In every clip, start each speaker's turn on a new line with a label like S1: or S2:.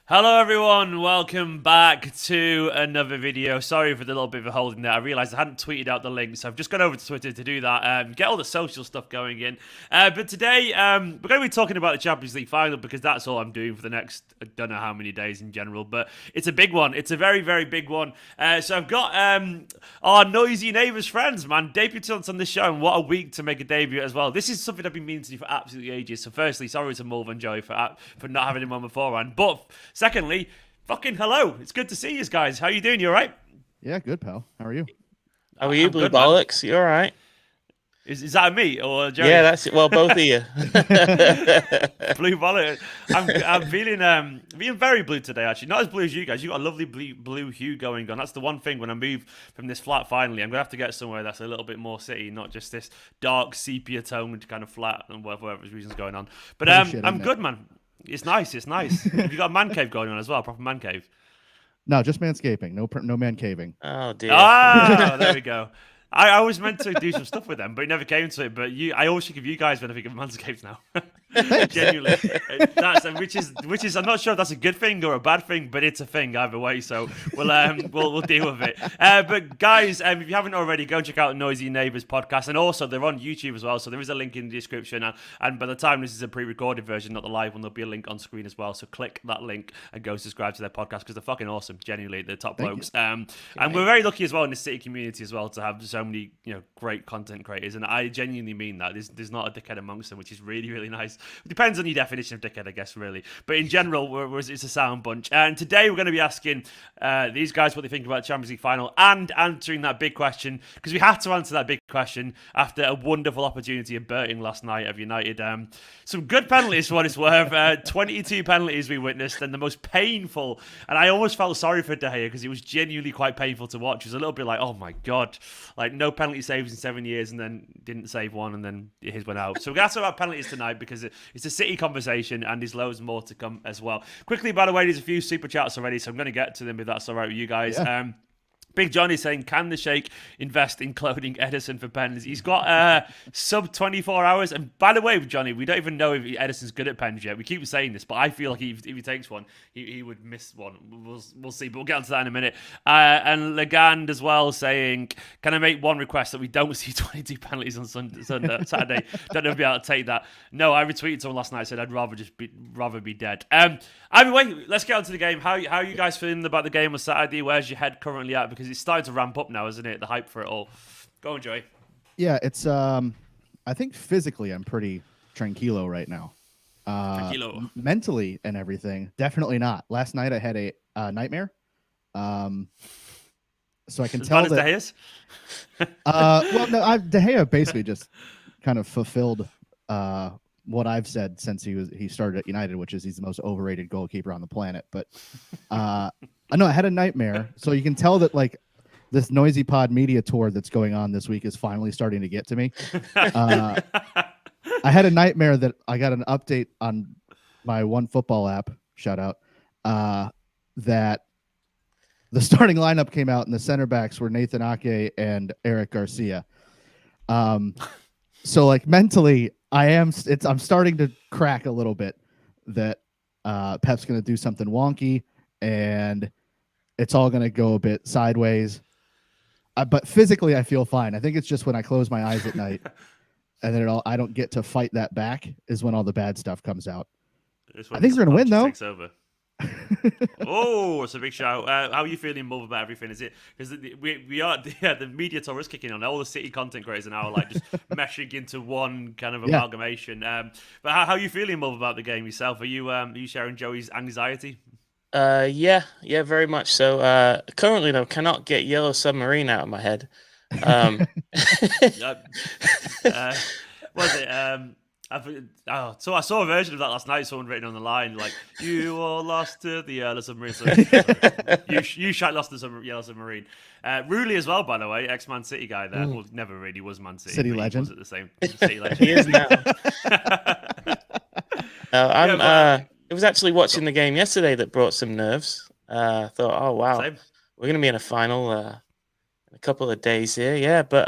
S1: Hello everyone, welcome back to another video. Sorry for the little bit of a holding there. I realised I hadn't tweeted out the link, so I've just gone over to Twitter to do that, get all the social stuff going in. But today, we're going to be talking about the Champions League final because that's all I'm doing for the next, I don't know how many days in general, but it's a big one. It's a very, very big one. So I've got our Noisy Neighbours friends, man, debutants on the show, and what a week to make a debut as well. This is something I've been meaning to do for absolutely ages. So firstly, sorry to Mulv and Joey for not having him on beforehand, but secondly, fucking hello. It's good to see you guys. How you doing? You all right?
S2: Yeah, good, pal. How are you?
S3: How are you, Blue Bollocks? You all right?
S1: Is that me or Jerry?
S3: Yeah, that's it. Well, both of you.
S1: Blue Bollocks. I'm feeling very blue today, actually. Not as blue as you guys. You got a lovely blue hue going on. That's the one thing when I move from this flat finally. I'm going to have to get somewhere that's a little bit more city, not just this dark sepia toned kind of flat and whatever reason's going on. But I'm good, man. It's nice. It's nice. Have you got a man cave going on as well? Proper man cave?
S2: No, just manscaping. No man caving.
S3: Oh dear.
S1: Ah, there we go. I was meant to do some stuff with them, but it never came to it. But I always think of you guys when I think of Manscaped now. Genuinely, which is I'm not sure if that's a good thing or a bad thing, but it's a thing either way. So we'll deal with it. But guys, if you haven't already, go and check out Noisy Neighbours Podcast, and also they're on YouTube as well. So there is a link in the description, and by the time this is a pre-recorded version, not the live one, there'll be a link on screen as well. So click that link and go subscribe to their podcast because they're fucking awesome. Genuinely, they're top blokes. And we're very lucky as well in the city community as well to have so many great content creators, and I genuinely mean that. There's not a dickhead amongst them, which is really, really nice. It depends on your definition of dickhead, I guess, really. But in general, it's a sound bunch. And today we're going to be asking these guys what they think about the Champions League final and answering that big question, because we have to answer that big question after a wonderful opportunity of Burting last night of United. Some good penalties for what it's worth. 22 penalties we witnessed, and the most painful, and I almost felt sorry for De Gea because it was genuinely quite painful to watch. It was a little bit like, oh my God, like no penalty saves in 7 years and then didn't save one and then his went out. So we're going to talk about penalties tonight because it's a City conversation and there's loads more to come as well. Quickly, by the way, there's a few super chats already, so I'm going to get to them if that's all right with you guys. Yeah. Big Johnny saying, can the Sheikh invest in cloning Edison for pens? He's got sub 24 hours. And by the way, Johnny, we don't even know if Edison's good at pens yet. We keep saying this, but I feel like if he takes one, he would miss one. We'll see, but we'll get onto that in a minute. And Legand as well saying, can I make one request that we don't see 22 penalties on Saturday? Don't know if I'll able to take that. No, I retweeted someone last night said I'd rather be dead. Either way, let's get on to the game. How are you guys feeling about the game on Saturday? Where's your head currently at? Because it's starting to ramp up now, isn't it? The hype for it all. Go on, Joey.
S2: Yeah, it's I think physically I'm pretty tranquilo right now.
S1: Tranquilo.
S2: Mentally and everything, definitely not. Last night I had a nightmare. So I can tell that.
S1: De Gea's?
S2: Well, no, De Gea basically just kind of fulfilled what I've said since he started at United, which is he's the most overrated goalkeeper on the planet. But I know I had a nightmare, so you can tell that like this Noisy Pod media tour that's going on this week is finally starting to get to me. I had a nightmare that I got an update on my OneFootball app, shout out, that the starting lineup came out and the center backs were Nathan Ake and Eric Garcia. So like mentally, I'm starting to crack a little bit that Pep's going to do something wonky and it's all going to go a bit sideways. But physically, I feel fine. I think it's just when I close my eyes at night and then I don't get to fight that back is when all the bad stuff comes out. I think we're going to win, though.
S1: Oh, it's a big shout. How are you feeling, Mulv, about everything? Is it because we are the media tour is kicking on? All the City content creators are now like just meshing into one kind of amalgamation. But how are you feeling, Mulv, about the game yourself? Are you sharing Joey's anxiety?
S3: Yeah, very much so. Currently, though, cannot get Yellow Submarine out of my head.
S1: Was it? So I saw a version of that last night. Someone written on the line like, "You all lost to the Yellow Submarine." So, you shot lost to the Yellow Submarine. Rooney as well, by the way, ex-Man City guy there. Well, never really was Man City.
S2: City legend.
S1: He was at the same City legend.
S3: He is now. It was actually watching the game yesterday that brought some nerves. I thought, oh wow, we're gonna be in a final in a couple of days here. Yeah, but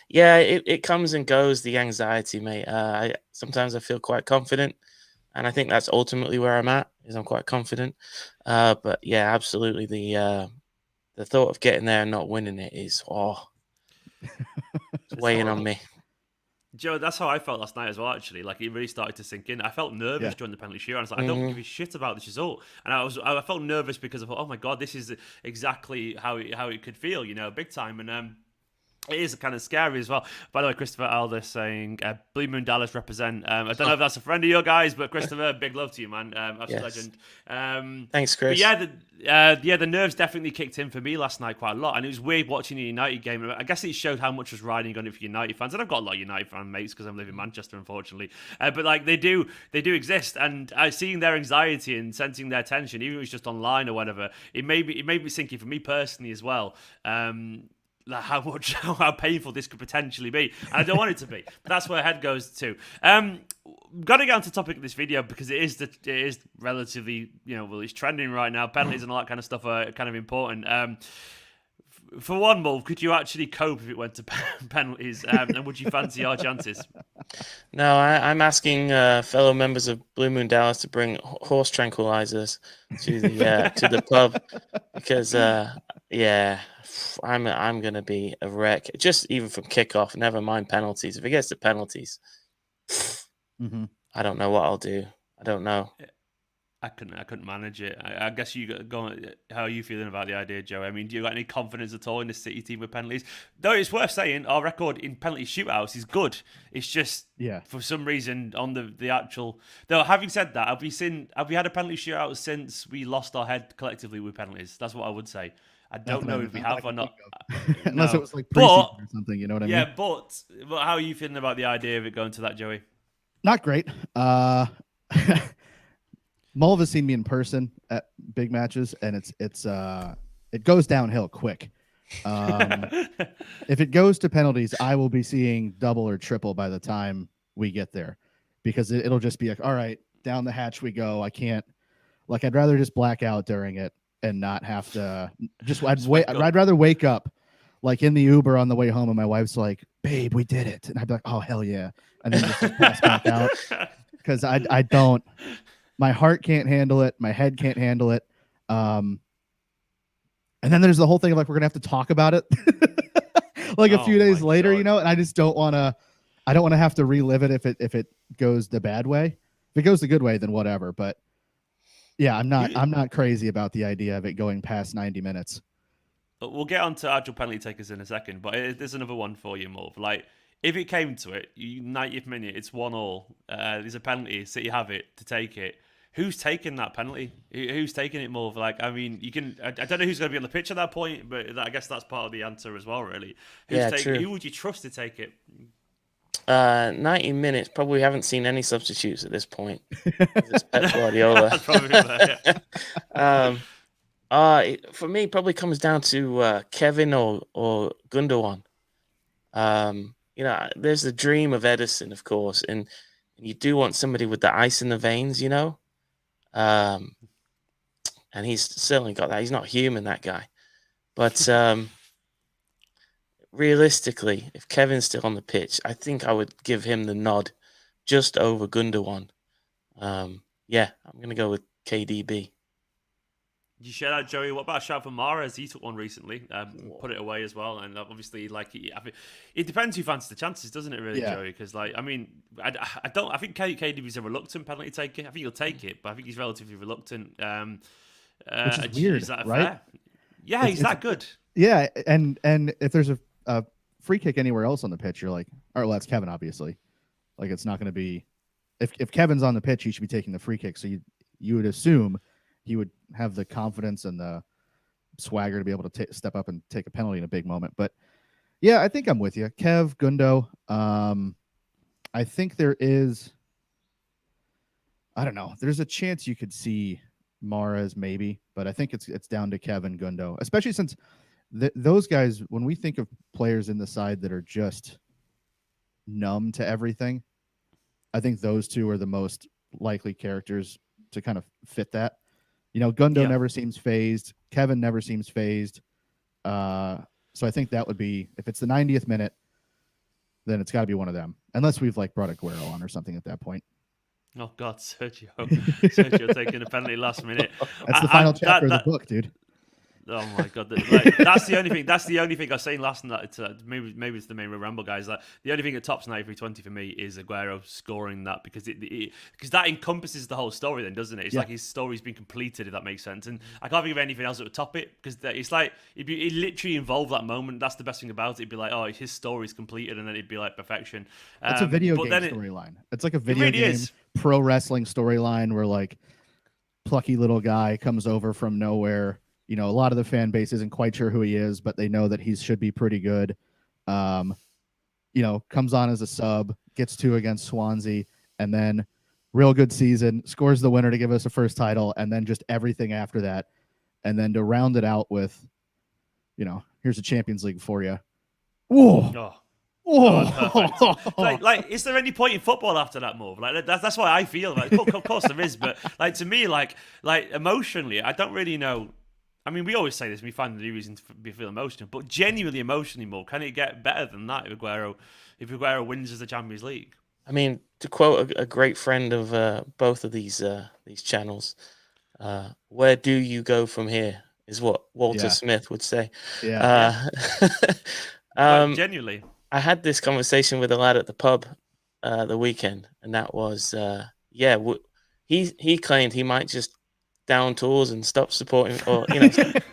S3: yeah, it comes and goes. The anxiety, mate. Sometimes I feel quite confident. And I think that's ultimately where I'm at, is I'm quite confident. But yeah, absolutely. The thought of getting there and not winning it is, it's weighing on me.
S1: Joe, that's how I felt last night as well, actually. Like, it really started to sink in. I felt nervous during the penalty shootout. I was like, I don't give a shit about this result. And I felt nervous because I thought, oh my God, this is exactly how it could feel, big time. And it is kind of scary as well. By the way, Christopher Alder saying, Blue Moon Dallas represent. I don't know if that's a friend of your guys, but Christopher, big love to you, man. Absolute legend.
S3: Thanks, Chris.
S1: But the nerves definitely kicked in for me last night quite a lot. And it was weird watching the United game. I guess it showed how much was riding on it for United fans. And I've got a lot of United fan mates because I'm living in Manchester, unfortunately. But like they do exist. And seeing their anxiety and sensing their tension, even if it was just online or whatever, it made me thinking for me personally as well. How painful this could potentially be. And I don't want it to be, but that's where head goes to. Got to get on to the topic of this video because it is relatively, it's trending right now. Penalties and all that kind of stuff are kind of important. For one, Mulv, could you actually cope if it went to penalties? And would you fancy our chances?
S3: No, I'm asking fellow members of Blue Moon Dallas to bring horse tranquilizers to the pub because I'm gonna be a wreck. Just even from kickoff, never mind penalties. If it gets to penalties, I don't know what I'll do. I don't know.
S1: I couldn't manage it. I guess you go. How are you feeling about the idea, Joe? I mean, do you got any confidence at all in the City team with penalties? Though it's worth saying, our record in penalty shootouts is good. It's just for some reason on the actual. Though having said that, have we had a penalty shootout since we lost our head collectively with penalties? That's what I would say. I don't know if we have or not.
S2: Unless it was like preseason or something, you know what I mean?
S1: Yeah, but how are you feeling about the idea of it going to that, Joey?
S2: Not great. Mulv has seen me in person at big matches, and it goes downhill quick. If it goes to penalties, I will be seeing double or triple by the time we get there, because it'll just be like, all right, down the hatch we go. I can't. Like, I'd rather just black out during it and not have to. I'd rather wake up like in the Uber on the way home, and my wife's like, "Babe, we did it," and I'd be like, "Oh hell yeah," and then just pass back out because I don't. My heart can't handle it. My head can't handle it. And then there's the whole thing of like, we're going to have to talk about it like a few days later, and I just don't want to, I don't want to have to relive it if it goes the bad way. If it goes the good way, then whatever. But yeah, I'm not crazy about the idea of it going past 90 minutes.
S1: We'll get on to actual penalty takers in a second, but there's another one for you, Mulv. Like, if it came to it, 90th minute, it's 1-1. There's a penalty, City have it to take it. Who's taking that penalty? Who's taking it more? Like, I mean, you can. I don't know who's going to be on the pitch at that point, but I guess that's part of the answer as well, really. Who would you trust to take it?
S3: 90 minutes. Probably haven't seen any substitutes at this point. It's Pep Guardiola.
S1: That's probably fair,
S3: for me, it probably comes down to Kevin or Gundogan. There's the dream of Edison, of course, and you do want somebody with the ice in the veins, and he's certainly got that. He's not human, that guy. But realistically, if Kevin's still on the pitch, I think I would give him the nod just over Gundogan. I'm going to go with KDB.
S1: Did you share that, Joey? What about a shout for Mahrez? He took one recently, put it away as well, and obviously, it depends who fancies the chances, doesn't it, really, Joey? Because, I think KDB's a reluctant penalty taker. I think he'll take it, but I think he's relatively reluctant.
S2: Which is weird,
S1: is that
S2: right?
S1: Fair? Yeah, he's that good.
S2: Yeah, and if there's a free kick anywhere else on the pitch, you're like, all right, well, that's Kevin, obviously. Like, it's not going to be if Kevin's on the pitch, he should be taking the free kick. So you would assume he would have the confidence and the swagger to be able to step up and take a penalty in a big moment. But yeah, I think I'm with you. Kev, Gundo. I think there is, I don't know, there's a chance you could see Mahrez maybe, but I think it's down to Kevin, Gundo, especially since those guys, when we think of players in the side that are just numb to everything, I think those two are the most likely characters to kind of fit that. Gundo never seems phased. Kevin never seems phased. So I think that would be, if it's the 90th minute, then it's got to be one of them. Unless we've brought Aguero on or something at that point.
S1: Oh God, Sergio taking a penalty last minute.
S2: That's the final chapter of the book, dude.
S1: Oh my God, that's the only thing. That's the only thing I was saying last night. Maybe it's the main Ramble guys. Like the only thing that tops 93-20 for me is Aguero scoring that because because that encompasses the whole story, then doesn't it? It's like his story's been completed, if that makes sense. And I can't think of anything else that would top it because it's like it literally involved that moment. That's the best thing about it. It'd be like, oh, his story's completed, and then it'd be like perfection.
S2: It's a video game storyline. It's like a video game pro wrestling storyline where like plucky little guy comes over from nowhere. You know, a lot of the fan base isn't quite sure who he is, but they know that he should be pretty good. You know, comes on as a sub, gets 2 against Swansea, and then real good season, scores the winner to give us a first title, and then just everything after that. And then to round it out with, you know, here's a Champions League for you. Whoa.
S1: Like, is there any point in football after that move? Like, that's why I feel. Like, of course there is, but like to me, like emotionally, I don't really know. I mean, we always say this, and we find the reason to feel emotional, but genuinely emotionally more. Can it get better than that if Aguero wins as the Champions League?
S3: I mean, to quote a great friend of both of these channels, where do you go from here is what Walter Smith would say.
S1: Genuinely.
S3: I had this conversation with a lad at the pub the weekend, and that was, he claimed he might just down tools and stop supporting or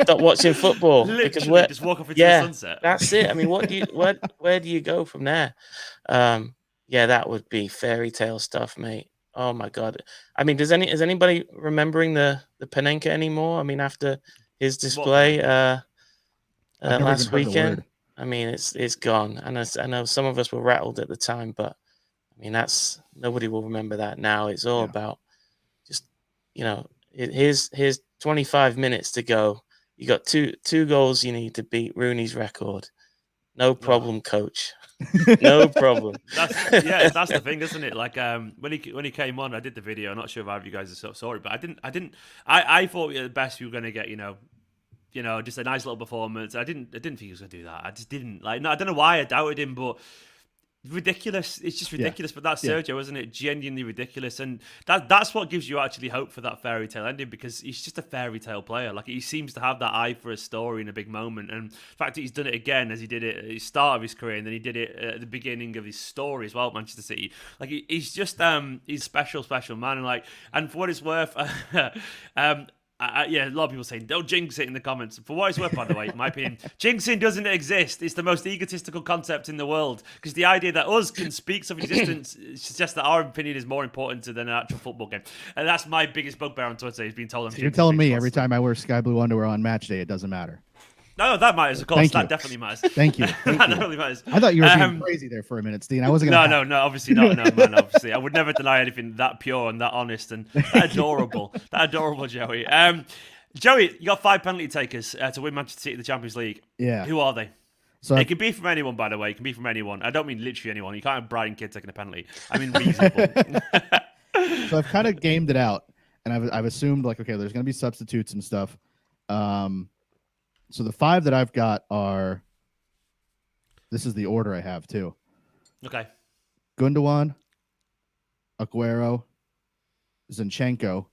S3: stop watching football because
S1: just walk off into the sunset.
S3: That's it. I mean, where do you go from there? That would be fairy tale stuff, mate. Oh my God. I mean, is anybody remembering the Panenka anymore? I mean, after his display last weekend, I mean, it's gone. And I know some of us were rattled at the time, but I mean, nobody will remember that now. It's all about just, here's 25 minutes to go. You got two goals you need to beat Rooney's record. No problem, coach. No problem.
S1: That's the thing, isn't it? Like when he came on, I did the video. I'm not sure if either of you guys saw it, but I thought at best we were going to get just a nice little performance. I didn't think he was going to do that. I just didn't I don't know why I doubted him, but ridiculous. It's just ridiculous. But that's Sergio, isn't it? Genuinely ridiculous, and that's what gives you actually hope for that fairy tale ending, because he's just a fairy tale player. Like, he seems to have that eye for a story in a big moment, and the fact that he's done it again, as he did it at the start of his career, and then he did it at the beginning of his story as well at Manchester City. Like, he's just he's special man, and for what it's worth, a lot of people saying don't jinx it in the comments. For what it's worth, by the way, in my opinion, jinxing doesn't exist. It's the most egotistical concept in the world, because the idea that us can speak of existence suggests that our opinion is more important than an actual football game, and that's my biggest bugbear on Twitter. He's been told.
S2: So you're telling me every time I wear sky blue underwear on match day, it doesn't matter?
S1: No, that matters, of course. That definitely matters.
S2: Thank you.
S1: That definitely matters.
S2: I thought you were being crazy there for a minute, Steen. I wasn't going to.
S1: No, obviously not. No, man, obviously. I would never deny anything that pure and that honest and that adorable. That adorable, Joey. Joey, you got 5 penalty takers to win Manchester City the Champions League.
S2: Yeah.
S1: Who are they?
S2: So
S1: it can be from anyone, by the way. It can be from anyone. I don't mean literally anyone. You can't have Brian Kidd taking a penalty. I mean reasonable.
S2: So I've kind of gamed it out, and I've assumed, like, okay, there's going to be substitutes and stuff. So the 5 that I've got are, this is the order I have too.
S1: Okay.
S2: Gundogan, Aguero, Zinchenko,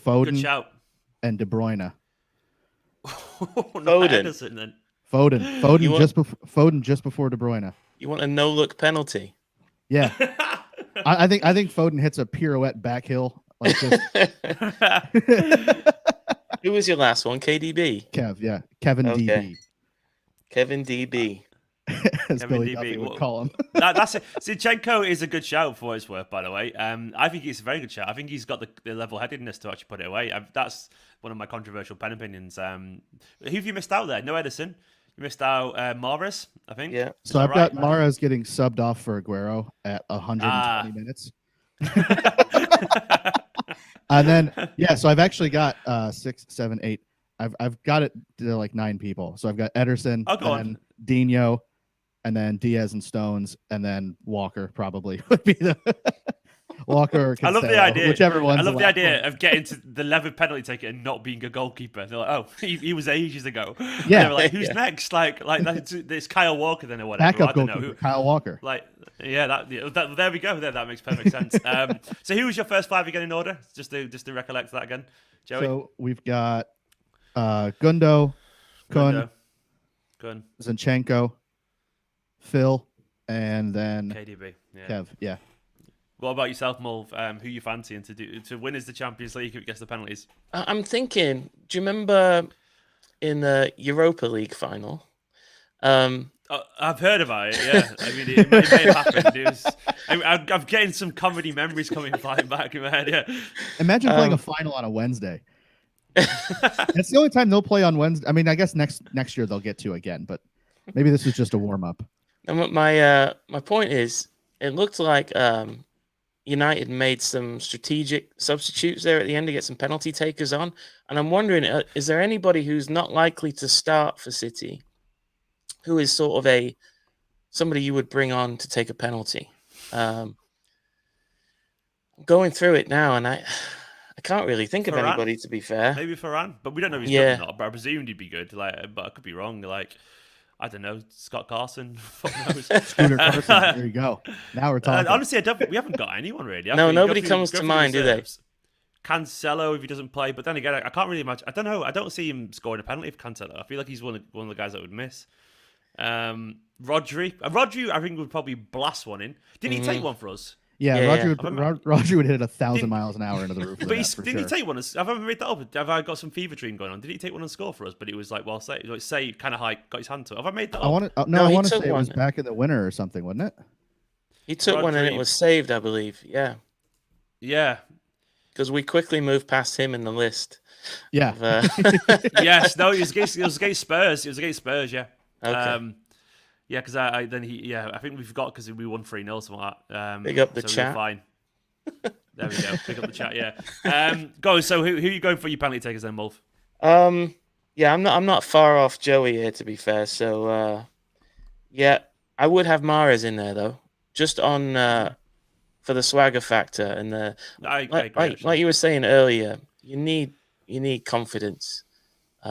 S2: Foden,
S1: good shout,
S2: and De Bruyne.
S3: Foden.
S1: Then.
S2: Foden just before De Bruyne.
S3: You want a no-look penalty?
S2: Yeah. I think Foden hits a pirouette back hill. Like just...
S3: Who was your last one? KDB?
S2: Kevin DB.
S3: Kevin DB.
S2: As Billy Duffy would call him.
S1: That's it. Zinchenko is a good shout for what it's worth, by the way. I think he's a very good shout. I think he's got the level-headedness to actually put it away. That's one of my controversial pen opinions. Who have you missed out there? No Edison. You missed out Mahrez, I think.
S3: Yeah.
S2: So I've got Mahrez getting subbed off for Aguero at 120 minutes. And then, so I've actually got 6, 7, 8. I've got it to like 9 people. So I've got Ederson, and Dino, and then Diaz and Stones, and then Walker probably would be the. Walker or
S1: I love the
S2: Cancelo,
S1: idea.
S2: whichever one's
S1: I love the
S2: last
S1: idea
S2: one.
S1: of getting to the 11th penalty taker and not being a goalkeeper. They're like, oh, he was ages ago.
S2: Yeah.
S1: They were like, who's
S3: Yeah.
S1: next? Like it's Kyle Walker then or whatever.
S2: Backup
S1: I don't know.
S2: goalkeeper, Kyle Walker.
S1: Like, yeah, there we go. That makes perfect sense. So who was your first five again in order? Just to recollect that again, Joey.
S2: So we've got Gundo, Kun,
S1: Gun.
S2: Zinchenko, Phil, and then
S1: KDB. Yeah.
S2: Kev. Yeah.
S1: What about yourself, Mulv? Who you fancying to win as the Champions League who gets the penalties?
S3: I'm thinking, do you remember in the Europa League final?
S1: I've heard about it. Yeah, I mean, it may have happened. I'm getting some comedy memories flying back in my head. Yeah.
S2: Imagine playing a final on a Wednesday. That's the only time they'll play on Wednesday. I mean, I guess next year they'll get to again, but maybe this was just a warm up.
S3: And my point is, it looked like United made some strategic substitutes there at the end to get some penalty takers on, and I'm wondering, is there anybody who's not likely to start for City, who is sort of somebody you would bring on to take a penalty? Going through it now, and I can't really think of
S1: Varane?
S3: anybody, to be fair.
S1: Maybe Varane, but we don't know if he's
S3: Yeah.
S1: good or not. But I presumed he'd be good. Like, but I could be wrong. Like, I don't know, Scott Carson. Fuck knows.
S2: Scooter Carson. There you go. Now we're talking.
S1: Honestly, we haven't got anyone really.
S3: No,
S1: You
S3: nobody
S1: go through-
S3: comes
S1: go
S3: to
S1: through
S3: mind, do they?
S1: reserves. Cancelo, if he doesn't play, but then again, I can't really imagine. I don't know. I don't see him scoring a penalty for Cancelo. I feel like he's one of the guys that would miss. Rodri, I think would probably blast one in. Didn't he take one for us?
S2: Yeah,
S3: Yeah,
S2: Roger
S3: yeah.
S2: Roger would hit it 1,000
S1: Didn't-
S2: miles an hour into the roof. Of
S1: But
S2: that, for
S1: didn't
S2: sure.
S1: he take one? Have I made that up? Have I got some fever dream going on? Did he take one and score for us? But it was like well saved, like saved, kind of high, got his hand to it. Have I made that
S2: I
S1: up?
S2: want to.
S3: No,
S2: I
S3: he
S2: want to
S3: took
S2: say it was
S3: one.
S2: back in the winter or something, wasn't it?
S3: He took one and it
S1: Rodri.
S3: was saved, I believe. Yeah,
S1: Yeah.
S3: because we quickly moved past him in the list.
S2: Yeah.
S3: Of,
S1: Yes. No. It was against Spurs. It was against Spurs. Yeah.
S3: Okay.
S1: Yeah, because I think we forgot because we won 3-0 something like that.
S3: Big up the
S1: so we were
S3: chat.
S1: fine. There we go. Pick up the chat. Yeah. Go. So who are you going for your penalty takers then, Mulv?
S3: yeah, I'm not far off Joey here, to be fair. So yeah, I would have Mahrez in there though, just on for the swagger factor and the
S1: I agree.
S3: like
S1: actually.
S3: you were saying earlier. You need confidence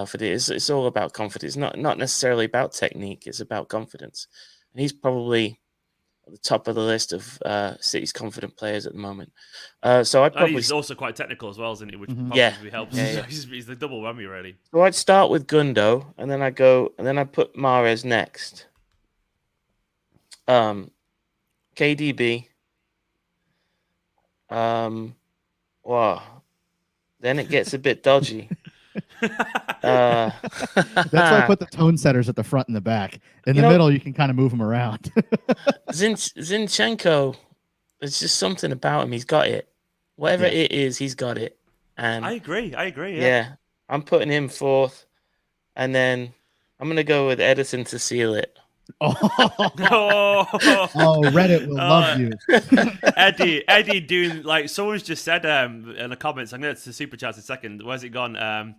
S3: for this. It's all about confidence, not necessarily about technique. It's about confidence, and he's probably at the top of the list of City's confident players at the moment. So I'd
S1: And
S3: probably
S1: he's also quite technical as well, isn't he? Which
S3: Yeah.
S1: probably helps.
S3: Yeah, yeah.
S1: He's the double whammy, really.
S3: So I'd start with Gundo, and then I put Mahrez next. KDB. Wow. Then it gets a bit dodgy.
S2: That's why I put the tone setters at the front and the back. In the
S3: You know-
S2: middle, you can kind of move them around.
S3: Zinchenko. There's just something about him. He's got it. Whatever
S2: Yeah.
S3: it is, he's got it. And
S1: I agree.
S3: yeah, I'm putting him fourth, and then I'm gonna go with Edison to seal it.
S2: Oh,
S1: Oh,
S2: Reddit will love you.
S1: Eddie doing like someone's just said in the comments. I'm going to super chats in a second. Where's it gone?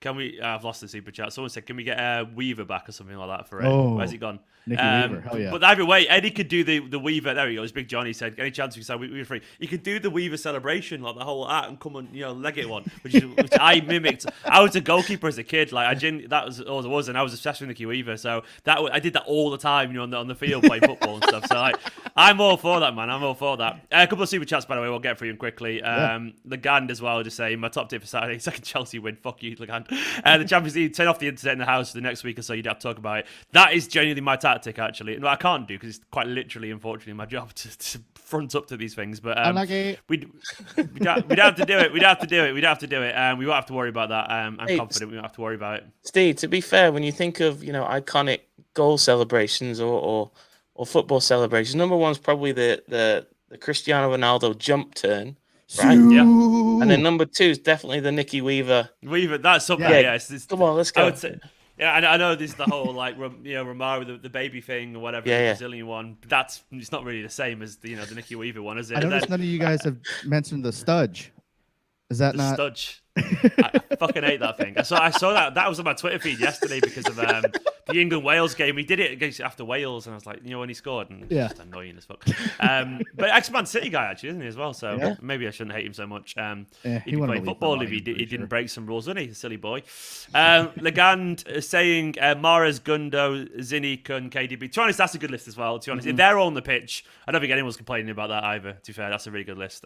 S1: Can we? I've lost the super chat. Someone said, "Can we get Weaver back or something like that for Ed?"
S2: Oh,
S1: Where's it gone?
S2: Nicky Weaver, hell yeah.
S1: But either way, Eddie could do the Weaver. There he goes. Big Johnny said, "Any chance we can say Weaver free?" He could do the Weaver celebration, like the whole art, and come and leg it one, which I mimicked. I was a goalkeeper as a kid. Like that was all it was, and I was obsessed with Nicky Weaver. So I did that all the time, on the field playing football and stuff. So I'm all for that, man. I'm all for that. A couple of super chats, by the way. We'll get through them quickly. Legand as well, just saying my top tip for Saturday: second Chelsea win. Fuck you, Legand. The Champions League, turn off the internet in the house for the next week or so. You'd have to talk about it. That is genuinely my tactic, actually. No, I can't do because it's quite literally, unfortunately, my job to front up to these things. But we'd have to do it. We'd have to do it. We won't have to worry about that. I'm confident we won't have to worry about it.
S3: Steve, to be fair, when you think of iconic goal celebrations or football celebrations, number one's probably the Cristiano Ronaldo jump turn, right?
S1: Yeah.
S3: And then number two is definitely the Nicky Weaver.
S1: That's something.
S3: Yeah.
S1: Yeah,
S3: Come on, let's
S1: I
S3: go.
S1: would say, yeah, I know there's the whole Romario, the baby thing or whatever,
S3: Yeah,
S1: the
S3: yeah.
S1: Brazilian one. But it's not really the same as the Nicky Weaver one, is it?
S2: I
S1: And
S2: noticed
S1: then-
S2: none of you guys have mentioned the Studge. Is that
S1: The
S2: not?
S1: Studge. I fucking hate that thing. I saw that was on my Twitter feed yesterday because of the England Wales game. He did it against after Wales, and I was like, when he scored, and
S2: Yeah.
S1: just annoying as fuck. But ex-Man City guy actually, isn't he as well? So
S2: Yeah.
S1: maybe I shouldn't hate him so much.
S2: Yeah,
S1: he'd be
S2: wanted
S1: playing
S2: to leave
S1: football
S2: for
S1: if he
S2: money, I'm pretty
S1: didn't
S2: sure.
S1: break some rules, wouldn't he? Silly boy. Legand saying Mahrez, Gundo, Zinnik, and KDB. To be honest, that's a good list as well. To be honest, if they're all on the pitch, I don't think anyone's complaining about that either. To be fair, that's a really good list.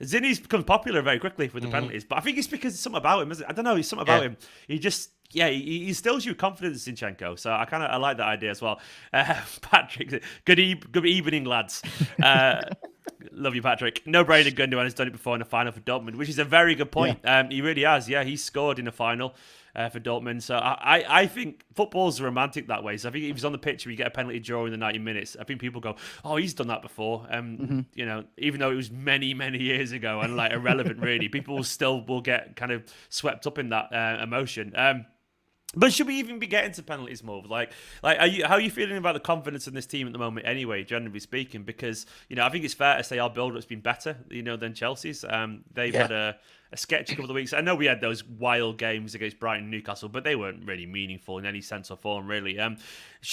S1: Zinni's become popular very quickly with the penalties, but I think it's because it's something about him, isn't it? I don't know, it's something about him. He just, he instills you with confidence, Zinchenko. So I like that idea as well. Patrick, good evening, lads. Love you, Patrick. No brainer, Gundogan has done it before in the final for Dortmund, which is a very good point. Yeah. He really has. Yeah, he scored in the final for Dortmund. So I think football's romantic that way. So I think if he's on the pitch and we get a penalty draw in the 90 minutes, I think people go, oh, he's done that before. Even though it was many, many years ago and like irrelevant, really, people still will get kind of swept up in that emotion. But should we even be getting to penalties more? How are you feeling about the confidence in this team at the moment anyway, generally speaking? Because, I think it's fair to say our build-up's been better, than Chelsea's. They've had a sketchy couple of weeks. I know we had those wild games against Brighton and Newcastle, but they weren't really meaningful in any sense or form, really.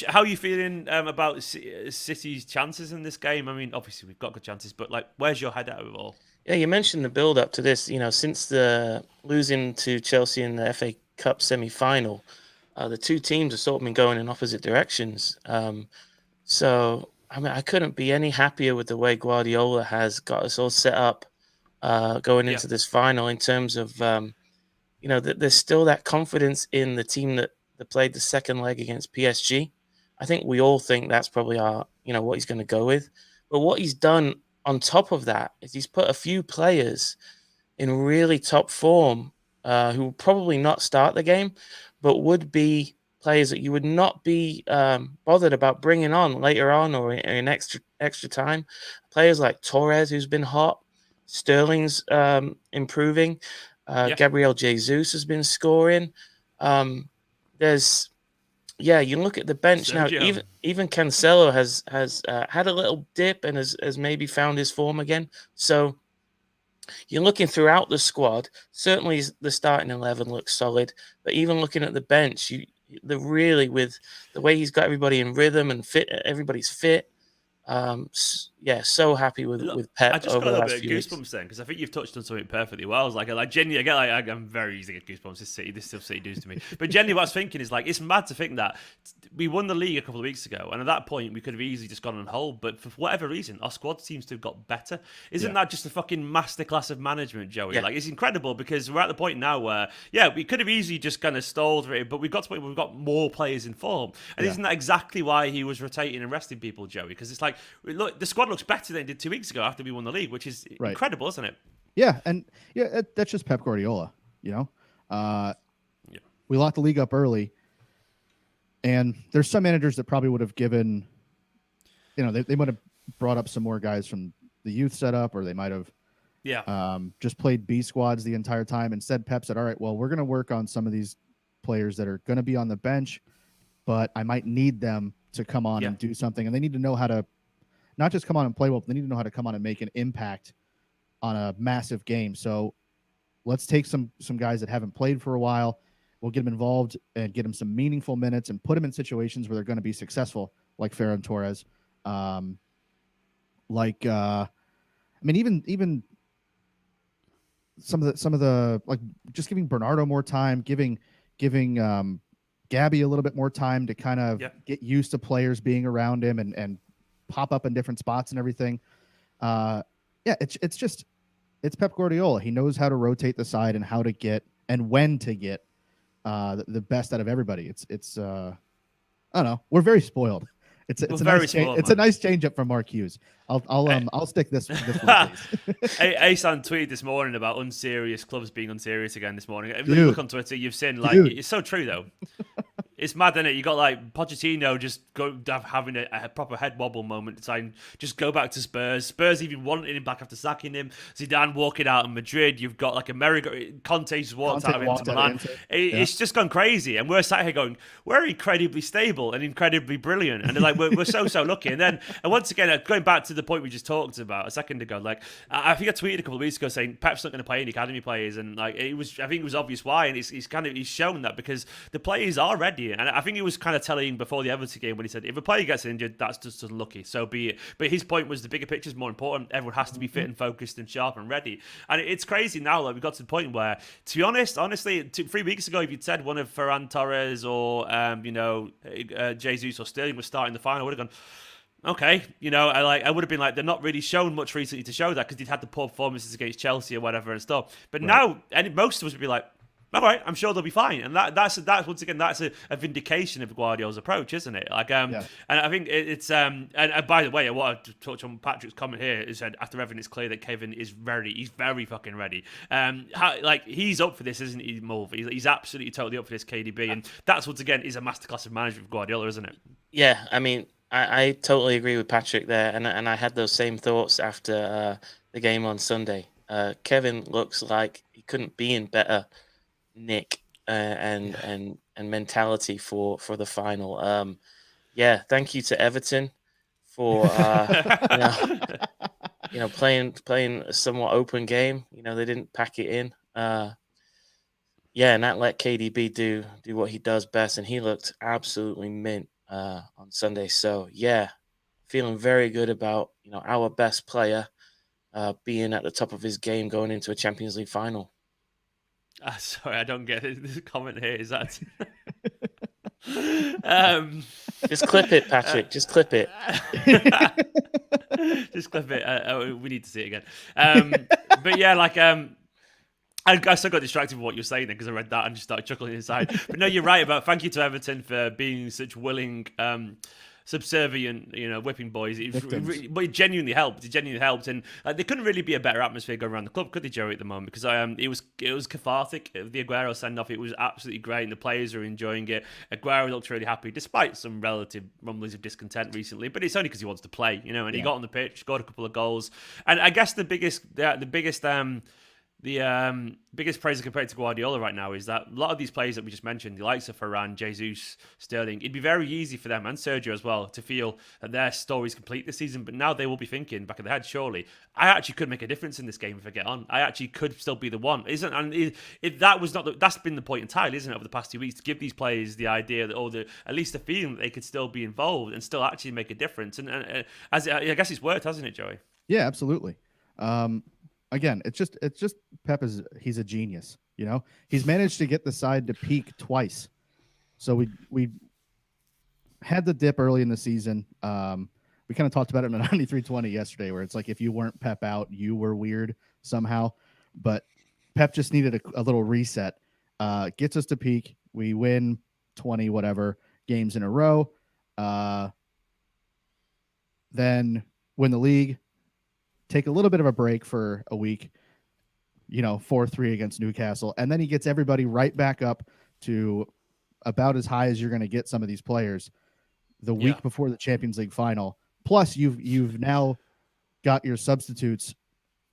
S1: How are you feeling about City's chances in this game? I mean, obviously we've got good chances, but where's your head at with it all?
S3: Yeah, you mentioned the build-up to this. Since the losing to Chelsea in the FA Cup semi-final, the two teams have sort of been going in opposite directions. So, I mean, I couldn't be any happier with the way Guardiola has got us all set up going into this final in terms of, there's still that confidence in the team that played the second leg against PSG. I think we all think that's probably what he's going to go with. But what he's done on top of that is he's put a few players in really top form who will probably not start the game, but would be players that you would not be bothered about bringing on later on or in extra time. Players like Torres, who's been hot. Sterling's improving. Gabriel Jesus has been scoring. You look at the bench
S1: Sergio.
S3: now. Even Cancelo has had a little dip and has maybe found his form again. So you're looking throughout the squad. Certainly, the starting 11 looks solid, but even looking at the bench, with the way he's got everybody in rhythm and fit, everybody's fit. So happy with Pep.
S1: I just
S3: over
S1: got a little
S3: the
S1: bit of
S3: last
S1: goosebumps then because I think you've touched on something perfectly well. I was genuinely, I'm very easy to get goosebumps. This still City does to me. But genuinely, what I was thinking is it's mad to think that we won the league a couple of weeks ago, and at that point we could have easily just gone on hold. But for whatever reason, our squad seems to have got better. Isn't that just a fucking masterclass of management, Joey?
S3: Yeah.
S1: It's incredible because we're at the point now where we could have easily just kind of stalled for it, but we've got to the point where we've got more players in form. And isn't that exactly why he was rotating and resting people, Joey? Because it's look, the squad looks better than it did 2 weeks ago after we won the league, which is incredible, isn't it?
S2: Yeah, and that's just Pep Guardiola. We locked the league up early, and there's some managers that probably would have given, they might have brought up some more guys from the youth setup, or they might have just played B squads the entire time. Instead, Pep said, all right, well, we're going to work on some of these players that are going to be on the bench, but I might need them to come on and do something, and they need to know how to not just come on and play well, but they need to know how to come on and make an impact on a massive game. So let's take some guys that haven't played for a while. We'll get them involved and get them some meaningful minutes and put them in situations where they're going to be successful, like Ferran Torres. Even some of the just giving Bernardo more time, giving Gabby a little bit more time to kind of get used to players being around him and pop up in different spots and everything. It's Pep Guardiola. He knows how to rotate the side and how to get and when to get the best out of everybody. It's I don't know. We're very spoiled. It's a nice change up from Mark Hughes. I'll stick this one, please.
S1: Asan tweeted this morning about unserious clubs being unserious again this morning. If you look on Twitter, you've seen it's so true though. It's mad, isn't it? You got like Pochettino just having a proper head wobble moment, deciding just go back to Spurs. Spurs even wanted him back after sacking him. Zidane walking out of Madrid. You've got like Conte just walked out of Inter Milan. It's just gone crazy, and we're sat here going, we're incredibly stable and incredibly brilliant, and they're like we're so lucky. And once again, going back to the point we just talked about a second ago, like I think I tweeted a couple of weeks ago saying Pep's not going to play any academy players, and like I think it was obvious why, and he's shown that because the players are ready. And I think he was kind of telling before the Everton game when he said, if a player gets injured, that's just unlucky, so be it. But his point was the bigger picture is more important. Everyone has to be fit and focused and sharp and ready. And it's crazy now, like we got to the point where, to be honest, honestly, 3 weeks ago, if you'd said one of Ferran Torres or Jesus or Sterling was starting the final, I would have gone, okay, I would have been like, they're not really shown much recently to show that because they'd had the poor performances against Chelsea or whatever and stuff. But now, most of us would be like, all right, I'm sure they'll be fine, and that's once again that's a vindication of Guardiola's approach, isn't it? And I think it's and by the way, I want to touch on Patrick's comment here. He said after everything, it's clear that Kevin is ready. He's very fucking ready. He's up for this, isn't he, Mulv? He's absolutely totally up for this, KDB, and that's once again is a masterclass of management of Guardiola, isn't it?
S3: Yeah, I mean, I totally agree with Patrick there, and I had those same thoughts after the game on Sunday. Kevin looks like he couldn't be in better nick and mentality for the final. Thank you to Everton for playing a somewhat open game. They didn't pack it in. And that let KDB do what he does best, and he looked absolutely mint on Sunday. So feeling very good about our best player being at the top of his game going into a Champions League final.
S1: Sorry, I don't get it. This comment here is that.
S3: Just clip it, Patrick. Just clip it.
S1: Just clip it. We need to see it again. But yeah, I still got distracted with what you were saying because I read that and just started chuckling inside. But no, you're right about. Thank you to Everton for being such willing. Subservient, whipping boys. But it genuinely helped. And there couldn't really be a better atmosphere going around the club, could they, Joey, at the moment? Because it was cathartic. The Aguero send-off, it was absolutely great, and the players are enjoying it. Aguero looks really happy, despite some relative rumblings of discontent recently. But it's only because he wants to play, and he got on the pitch, scored a couple of goals. And I guess the biggest praise compared to Guardiola right now is that a lot of these players that we just mentioned, the likes of Ferran, Jesus, Sterling, it'd be very easy for them and Sergio as well to feel that their story's complete this season. But now they will be thinking back of their head, surely, I actually could make a difference in this game if I get on. I actually could still be the one. That's been the point entirely, isn't it, over the past 2 weeks, to give these players the idea that, at least the feeling that they could still be involved and still actually make a difference. And I guess it's worked, hasn't it, Joey?
S2: Yeah, absolutely. Again, it's just Pep he's a genius. He's managed to get the side to peak twice. So we had the dip early in the season. We kind of talked about it in the 9320 yesterday, where it's like if you weren't Pep out, you were weird somehow. But Pep just needed a little reset. Gets us to peak. We win 20 whatever games in a row. Then win the league. Take a little bit of a break for a week, 4-3 against Newcastle. And then he gets everybody right back up to about as high as you're going to get some of these players the week before the Champions League final. Plus, you've now got your substitutes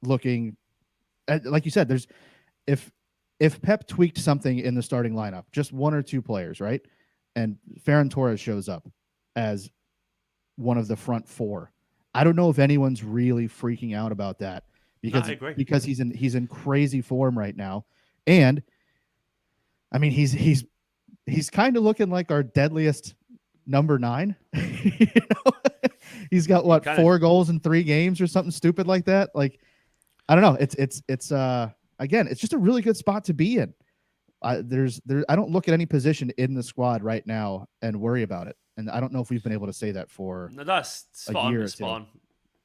S2: looking, like you said, if Pep tweaked something in the starting lineup, just one or two players, right? And Ferran Torres shows up as one of the front four. I don't know if anyone's really freaking out about that because he's in crazy form right now, and I mean he's kind of looking like our deadliest number 9. He's got 4 goals in 3 games or something stupid like that. Like I don't know. It's again, it's just a really good spot to be in. I don't look at any position in the squad right now and worry about it. And I don't know if we've been able to say that for
S1: that's spot on.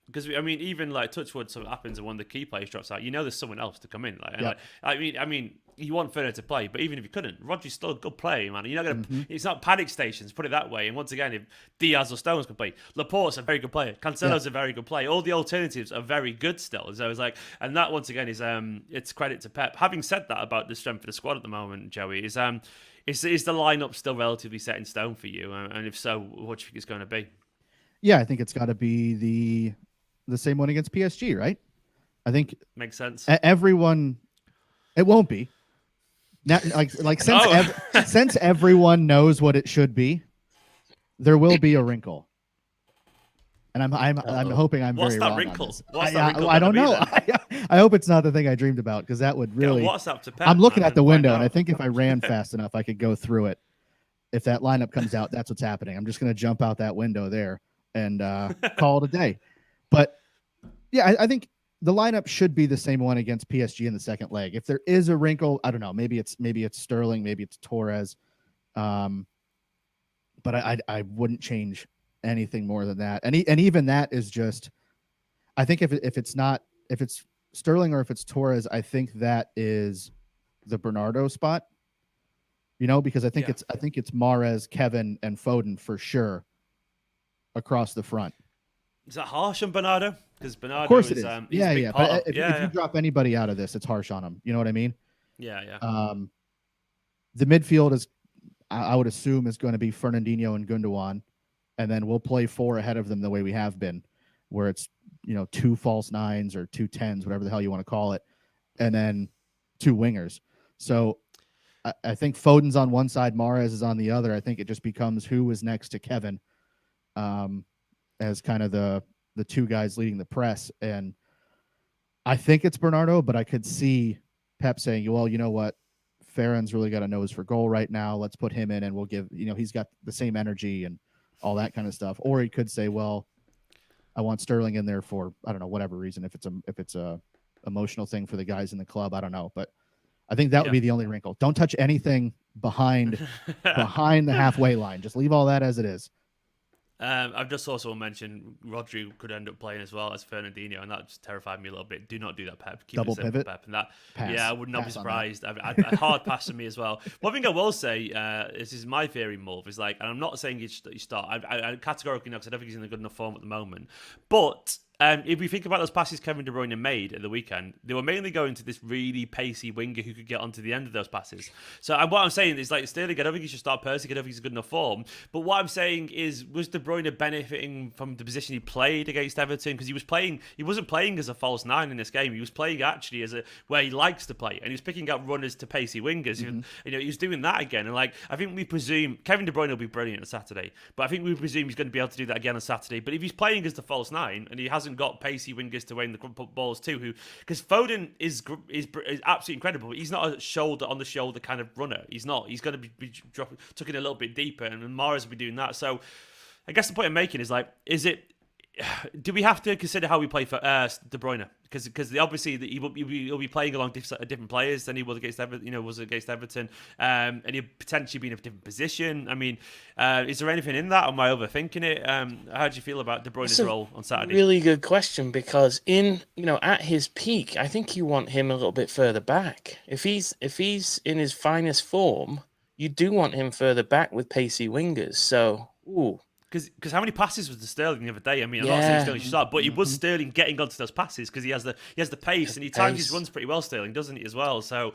S1: Because even like touchwood, something happens and one of the key players drops out. There's someone else to come in. I mean, you want Fernando to play, but even if you couldn't, Rodri's still a good player, man. You're not gonna.
S2: Mm-hmm.
S1: It's not panic stations. Put it that way. And once again, if Diaz or Stones can play, Laporte's a very good player. Cancelo's a very good player. All the alternatives are very good still. So it's like, and that once again is it's credit to Pep. Having said that about the strength of the squad at the moment, Joey, is the lineup still relatively set in stone for you? And if so, what do you think it's going to be?
S2: Yeah, I think it's got to be the same one against PSG, right? I think
S1: makes sense.
S2: Everyone, it won't be. Now, since everyone knows what it should be, there will be a wrinkle. And I'm hoping I'm
S1: What's
S2: very
S1: that
S2: wrong
S1: wrinkle?
S2: on this.
S1: What's that wrinkle
S2: I don't know.
S1: then?
S2: I hope it's not the thing I dreamed about, because that would really.
S1: What's up to Pep?
S2: I'm looking at the window, and I think if I ran fast enough, I could go through it. If that lineup comes out, that's what's happening. I'm just going to jump out that window there and call it a day. But yeah, I think the lineup should be the same one against PSG in the second leg. If there is a wrinkle, I don't know. Maybe it's Sterling, maybe it's Torres. But I wouldn't change anything more than that. And even that is just, I think if it's Sterling or if it's Torres, I think that is the Bernardo spot. Because I think it's Mahrez, Kevin, and Foden for sure across the front.
S1: Is that harsh on Bernardo? Because Bernardo,
S2: of course it is.
S1: Yeah.
S2: But if you drop anybody out of this, it's harsh on him. You know what I mean?
S1: Yeah.
S2: The midfield is, I would assume, is going to be Fernandinho and Gundogan, and then we'll play 4 ahead of them the way we have been, where it's 2 false 9s or 2 10s, whatever the hell you want to call it, and then 2 wingers. So I think Foden's on one side, Mahrez is on the other. I think it just becomes who is next to Kevin, as kind of the 2 guys leading the press. And I think it's Bernardo, but I could see Pep saying, well, you know what? Ferran's really got a nose for goal right now. Let's put him in and we'll give, he's got the same energy and all that kind of stuff. Or he could say, well, I want Sterling in there for, I don't know, whatever reason, if it's a emotional thing for the guys in the club, I don't know. But I think that would be the only wrinkle. Don't touch anything behind the halfway line. Just leave all that as it is.
S1: I've just also mentioned Rodri could end up playing as well as Fernandinho, and that just terrified me a little bit. Do not do that, Pep. Keep
S2: Double
S1: it simple,
S2: pivot.
S1: Pep. And that,
S2: pass.
S1: Yeah, I would not be surprised. A hard pass to me as well. One thing I will say, this is my theory, Mulv, is and I'm not saying you start. I categorically know, because I don't think he's in a good enough form at the moment. But if we think about those passes Kevin De Bruyne made at the weekend, they were mainly going to this really pacey winger who could get onto the end of those passes. So what I'm saying is, Sterling, I don't think he should start Percy. I don't think he's in good enough form. But what I'm saying is, was De Bruyne benefiting from the position he played against Everton? Because he wasn't playing as a false 9 in this game. He was playing actually as where he likes to play, and he was picking up runners to pacey wingers. Mm-hmm. He was doing that again. And I think we presume Kevin De Bruyne will be brilliant on Saturday, but I think we presume he's going to be able to do that again on Saturday. But if he's playing as the false 9 and he hasn't got pacey wingers to win the balls too, because Foden is absolutely incredible, but he's not a shoulder on the shoulder kind of runner. He's not. He's going to be tucking a little bit deeper, and Mahrez will be doing that. So I guess the point I'm making is do we have to consider how we play for De Bruyne? Because obviously he'll be playing along different players than he was against Everton, and he'll potentially be in a different position. I mean, is there anything in that, or am I overthinking it? How do you feel about De Bruyne's role on Saturday?
S3: Really good question, because at his peak, I think you want him a little bit further back. If he's in his finest form, you do want him further back with pacey wingers. So,
S1: Because how many passes was the Sterling the other day? I mean, I'm not saying Sterling should start, but it was Sterling getting onto those passes because he has the pace, and he times his runs pretty well, Sterling, doesn't he, as well? So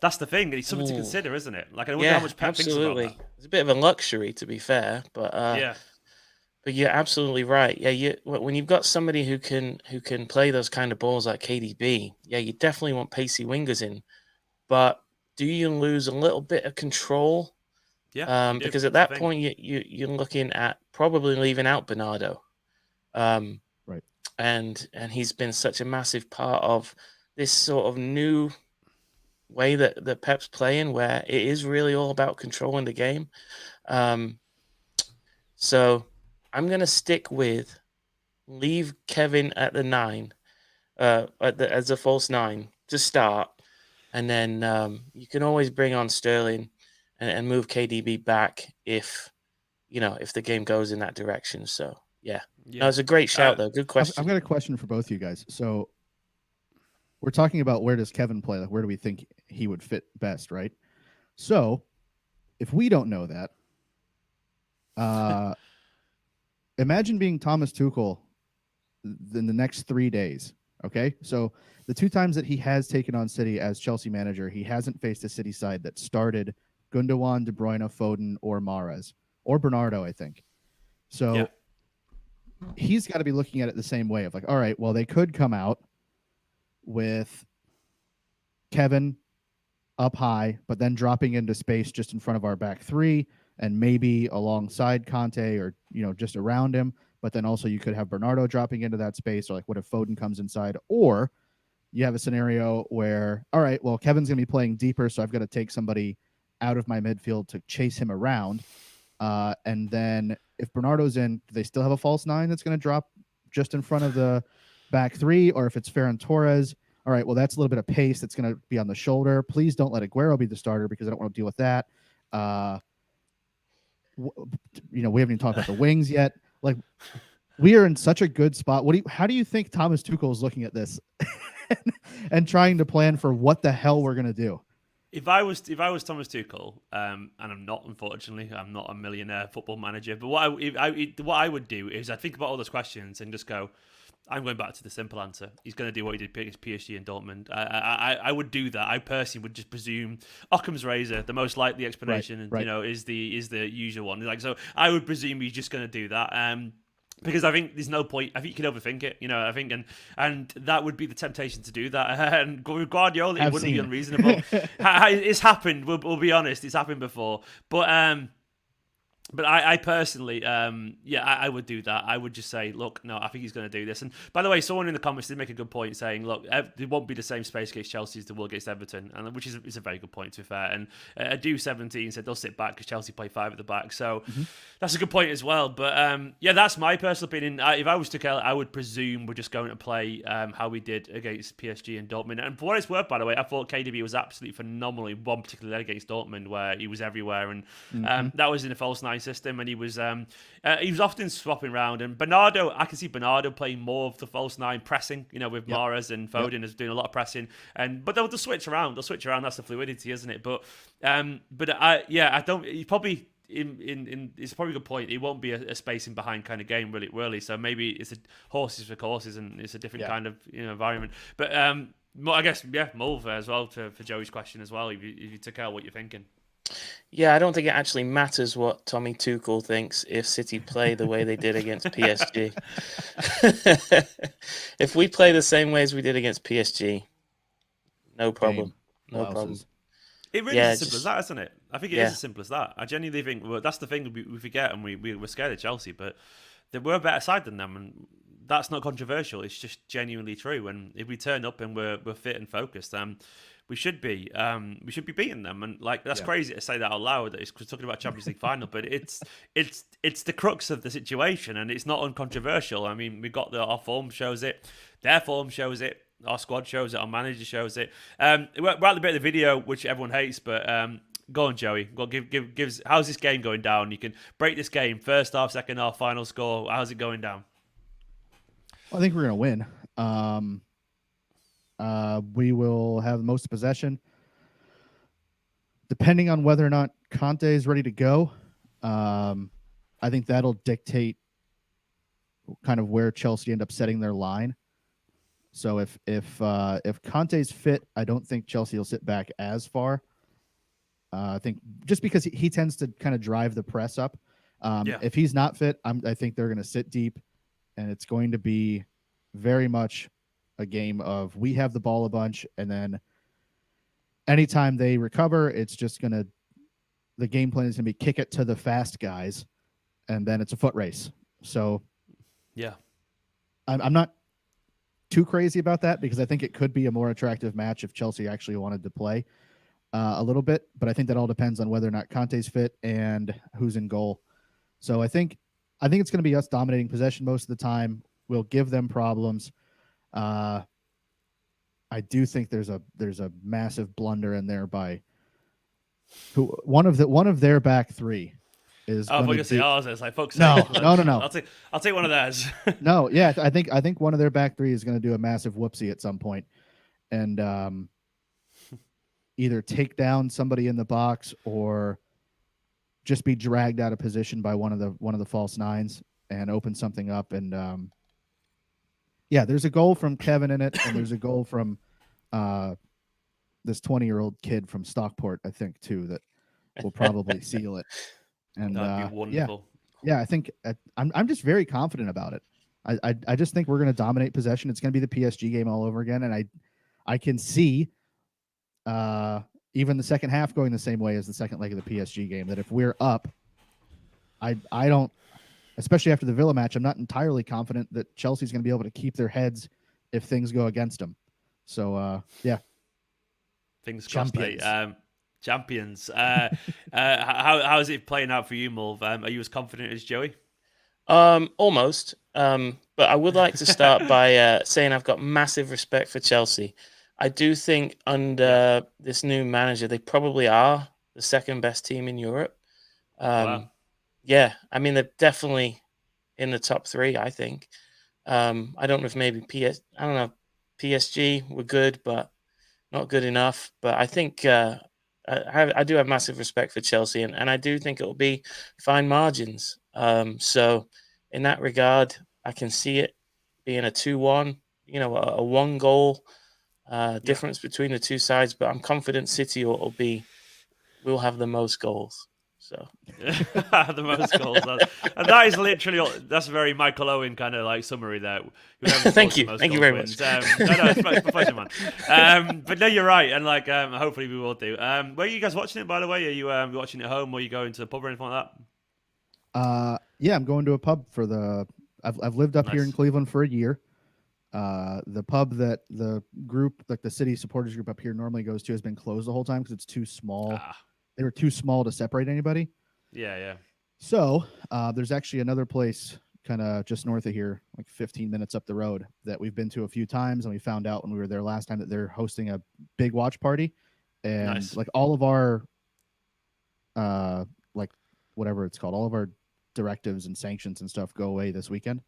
S1: that's the thing. It's something to consider, isn't it? I wonder how much Pep thinks about that.
S3: It's a bit of a luxury, to be fair, but But you're absolutely right. Yeah, when you've got somebody who can play those kind of balls like KDB, you definitely want pacey wingers in. But do you lose a little bit of control?
S1: Yeah,
S3: because at that point you're looking at probably leaving out Bernardo,
S2: right?
S3: And he's been such a massive part of this sort of new way that Pep's playing, where it is really all about controlling the game. So I'm gonna stick with leave Kevin at the 9, as a false 9 to start, and then you can always bring on Sterling and move KDB back if the game goes in that direction. So no, it's a great shout though. Good question.
S2: I've got a question for both of you guys. So we're talking about where does Kevin play? Like, where do we think he would fit best, right? So, if we don't know that, imagine being Thomas Tuchel in the next 3 days. Okay, so the 2 times that he has taken on City as Chelsea manager, he hasn't faced a City side that started Gundogan, De Bruyne, Foden, or Mahrez, or Bernardo, I think. So he's got to be looking at it the same way of like, all right, well, they could come out with Kevin up high, but then dropping into space just in front of our back 3 and maybe alongside Conte or, just around him. But then also you could have Bernardo dropping into that space, or like what if Foden comes inside? Or you have a scenario where, all right, well, Kevin's going to be playing deeper, so I've got to take somebody out of my midfield to chase him around. And then if Bernardo's in, do they still have a false 9 that's going to drop just in front of the back 3? Or if it's Ferran Torres, all right, well, that's a little bit of pace that's going to be on the shoulder. Please don't let Aguero be the starter because I don't want to deal with that. We haven't even talked about the wings yet. Like, we are in such a good spot. How do you think Thomas Tuchel is looking at this and trying to plan for what the hell we're going to do?
S1: If I was Thomas Tuchel, and I'm not, unfortunately, I'm not a millionaire football manager, but what I would do is I'd think about all those questions and just go, I'm going back to the simple answer. He's going to do what he did against PSG and Dortmund. I would do that. I personally would just presume Occam's razor, the most likely explanation,
S2: right.
S1: is the usual one. Like, so I would presume he's just going to do that. Because I think there's no point. I think you can overthink it, I think, and that would be the temptation to do that. And with Guardiola, it wouldn't be unreasonable. It's happened. We'll be honest. It's happened before. But I personally, I would do that. I would just say, look, no, I think he's going to do this. And by the way, someone in the comments did make a good point saying, look, there won't be the same space against Chelsea as there will against Everton, and which is a very good point, to be fair. And Adu17 said they'll sit back because Chelsea play 5 at the back. So that's a good point as well. But that's my personal opinion. If I was Tuchel, I would presume we're just going to play how we did against PSG and Dortmund. And for what it's worth, by the way, I thought KDB was absolutely phenomenal in one particular leg against Dortmund where he was everywhere. And that was in a false 9 system, and he was often swapping around. And Bernardo, I can see Bernardo playing more of the false 9 pressing, with Mahrez and Foden is doing a lot of pressing. But they'll switch around. That's the fluidity, isn't it? But I don't. He probably it's probably a good point. It won't be a spacing behind kind of game really. So maybe it's a horses for courses, and it's a different kind of environment. But I guess Mulv as well for Joey's question as well. If you took out what you're thinking.
S3: Yeah, I don't think it actually matters what Tommy Tuchel thinks if City play the way they did against PSG. If we play the same way as we did against PSG, no problem. No problem.
S1: It really is as simple as that, isn't it? I think it is as simple as that. I genuinely think that's the thing we forget, and we're scared of Chelsea, but we're a better side than them, and that's not controversial. It's just genuinely true. And if we turn up and we're fit and focused, we should be beating them. And like that's crazy to say that out loud. It's talking about Champions League final, but it's the crux of the situation, and it's not uncontroversial. I mean, we got our form shows it, their form shows it, our squad shows it, our manager shows it. We're at the bit of the video which everyone hates, but go on, Joey. Go gives how's this game going down? You can break this game: first half, second half, final score. How's it going down?
S2: I think we're gonna win. We will have most possession. Depending on whether or not Conte is ready to go, I think that'll dictate kind of where Chelsea end up setting their line. So if Conte's fit, I don't think Chelsea will sit back as far. I think just because he tends to kind of drive the press up. If he's not fit, I think they're going to sit deep, and it's going to be very much a game of we have the ball a bunch, and then anytime they recover, it's just the game plan is going to be kick it to the fast guys, and then it's a foot race. So I'm not too crazy about that because I think it could be a more attractive match if Chelsea actually wanted to play a little bit, but I think that all depends on whether or not Conte's fit and who's in goal. So I think it's going to be us dominating possession most of the time. We'll give them problems. I do think there's a massive blunder in there by one of their back 3 is.
S1: Oh, I say ours. It's like folks.
S2: No.
S1: I'll take one of theirs.
S2: No, yeah, I think one of their back 3 is going to do a massive whoopsie at some point, and either take down somebody in the box or just be dragged out of position by one of the false nines and open something up. And there's a goal from Kevin in it, and there's a goal from this 20-year-old kid from Stockport, I think, too, that will probably seal it. And
S1: that'd be wonderful.
S2: Yeah, I think I'm just very confident about it. I just think we're going to dominate possession. It's going to be the PSG game all over again, and I can see even the second half going the same way as the second leg of the PSG game. That if we're up, I don't, especially after the Villa match, I'm not entirely confident that Chelsea's going to be able to keep their heads if things go against them. So
S1: fingers crossed, mate. Champions. How is it playing out for you, Mulv? Are you as confident as Joey?
S3: Almost. But I would like to start by saying I've got massive respect for Chelsea. I do think under this new manager, they probably are the second best team in Europe.
S1: Wow.
S3: Yeah, I mean, they're definitely in the top three, I think. I don't know if maybe PSG were good, but not good enough. But I think I do have massive respect for Chelsea, and I do think it will be fine margins. So in that regard, I can see it being a 2-1, a one goal difference between the two sides. But I'm confident City will have the most goals. So
S1: the most goals. And that is literally that's a very Michael Owen kind of like summary there.
S3: Thank you very much.
S1: No, it's my pleasure, man. But no, you're right, and like hopefully we will do. Where are you guys watching it, by the way? Are you watching it at home, or are you going to the pub or anything like
S2: that? Yeah, I'm going to a pub for the. I've lived up here in Cleveland for a year. The pub that the group, like the city supporters group up here, normally goes to has been closed the whole time because it's too small. They were too small to separate anybody.
S1: Yeah.
S2: So there's actually another place kind of just north of here, like 15 minutes up the road, that we've been to a few times, and we found out when we were there last time that they're hosting a big watch party, and like all of our like whatever it's called, all of our directives and sanctions and stuff go away this weekend.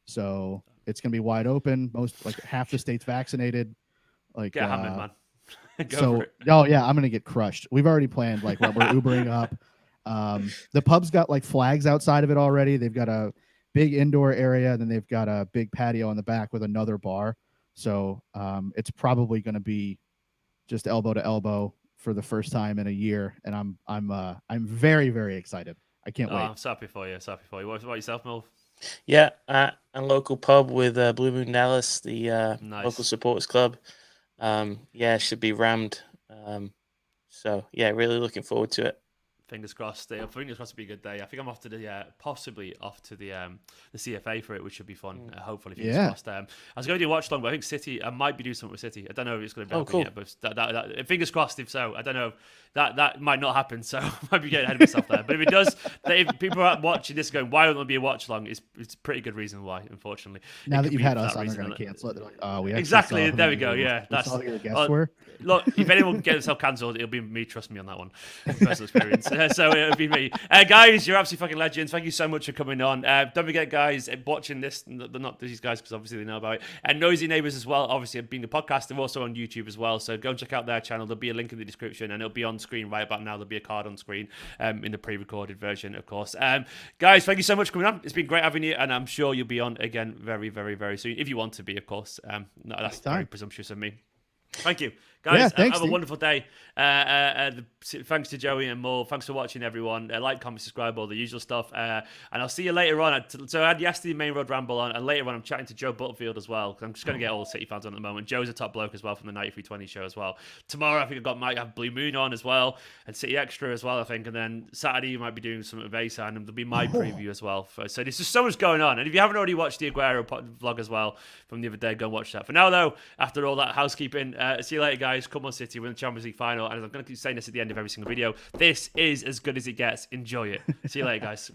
S2: So it's gonna be wide open. Most, like, half the state's vaccinated. Like
S1: hammered, man.
S2: I'm gonna get crushed. We've already planned, like, we're Ubering up. The pub's got like flags outside of it already. They've got a big indoor area, then they've got a big patio in the back with another bar. So it's probably going to be just elbow to elbow for the first time in a year, and I'm very, very excited. I can't wait.
S1: I'm so happy for you. What about yourself, Mulv?
S3: Yeah, a local pub with Blue Moon Dallas, the local supporters club. Should be rammed. So yeah, really looking forward to it.
S1: Fingers crossed. Fingers crossed it'll be a good day. I think I'm off to the possibly off to the CFA for it, which should be fun. Hopefully, fingers crossed. I was going to do a watch long, but I think City. I might be doing something with City. I don't know if it's going to be happening yet, but that fingers crossed. If so, I don't know. That might not happen. So I might be getting ahead of myself there. But if it does, if people are watching this going, why won't there be a watch long? It's a pretty good reason why. Unfortunately,
S2: now that you've had us on, they're going to cancel it. They're like, oh, we
S1: exactly. There we go. Yeah,
S2: that's all your guests were.
S1: Look, if anyone can get themselves cancelled, it'll be me. Trust me on that one. Personal experience. So it'll be me. Guys, you're absolutely fucking legends. Thank you so much for coming on. Don't forget, guys, watching this, they're not these guys because obviously they know about it. And Noisy Neighbours as well, obviously being a podcast. They're also on YouTube as well. So go and check out their channel. There'll be a link in the description, and it'll be on screen right about now. There'll be a card on screen in the pre-recorded version, of course. Guys, thank you so much for coming on. It's been great having you, and I'm sure you'll be on again very, very, very soon. If you want to be, of course. That's very presumptuous of me. Thank you. Guys, have a wonderful day. Thanks to Joey and Mulv. Thanks for watching, everyone. Like, comment, subscribe, all the usual stuff. And I'll see you later on. So I had yesterday Main Road Ramble on, and later on I'm chatting to Joe Butterfield as well. I'm just going to get all the City fans on at the moment. Joe's a top bloke as well from the 9320 show as well. Tomorrow I think might have Blue Moon on as well, and City Extra as well, I think. And then Saturday you might be doing something with Ace, and there'll be my preview as well. So there's just so much going on. And if you haven't already watched the Aguero vlog as well from the other day, go and watch that. For now, though, after all that housekeeping, see you later, guys. Come on, City. We're in the Champions League final, and I'm going to keep saying this at the end of every single video. This is as good as it gets. Enjoy it. See you later, guys.